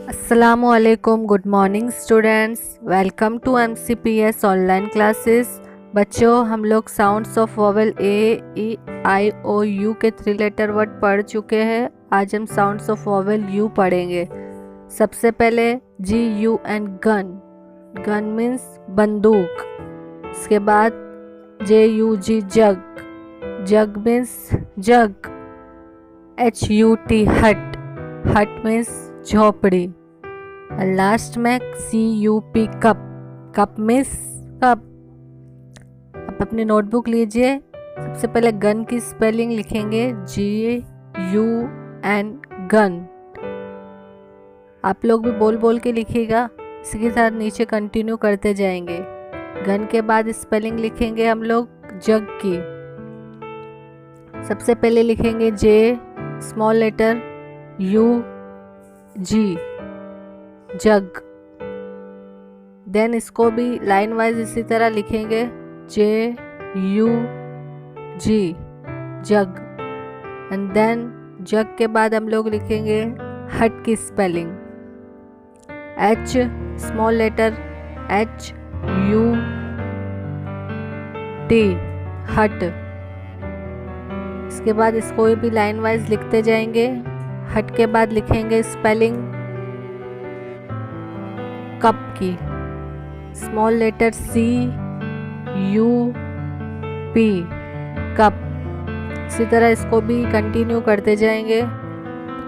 अस्सलामुअलैकुम, good morning students, welcome to MCPS online classes. बच्चों, हम लोग sounds of vowel A, E, I, O, U के 3 letter word पढ़ चुके हैं। आज हम साउंड्स ऑफ वोवेल U पढ़ेंगे। सबसे पहले G-U-N गन, गन मीन्स बंदूक। इसके बाद J-U-G जग, जग मीन्स जग। H-U-T हट, हट मीन्स झोपड़ी। और लास्ट में CUP cup, cup means cup. आप अपनी नोटबुक लीजिए। सबसे पहले गन की स्पेलिंग लिखेंगे G-U-N गन। आप लोग भी बोल बोल के लिखिएगा, इसी के साथ नीचे कंटिन्यू करते जाएंगे। गन के बाद स्पेलिंग लिखेंगे हम लोग जग की। सबसे पहले लिखेंगे J स्मॉल लेटर, U-G जग। देन इसको भी लाइन वाइज इसी तरह लिखेंगे J-U-G जग। एंड देन जग के बाद हम लोग लिखेंगे हट की spelling H small letter, H-U-T हट। इसके बाद इसको भी लाइन वाइज लिखते जाएंगे। हट के बाद लिखेंगे स्पेलिंग कप की, स्मॉल लेटर C-U-P कप। इसी तरह इसको भी कंटिन्यू करते जाएंगे।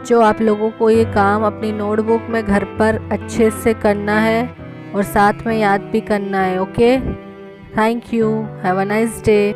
जो आप लोगों को ये काम अपनी नोटबुक में घर पर अच्छे से करना है और साथ में याद भी करना है। Okay, thank you, have a nice day.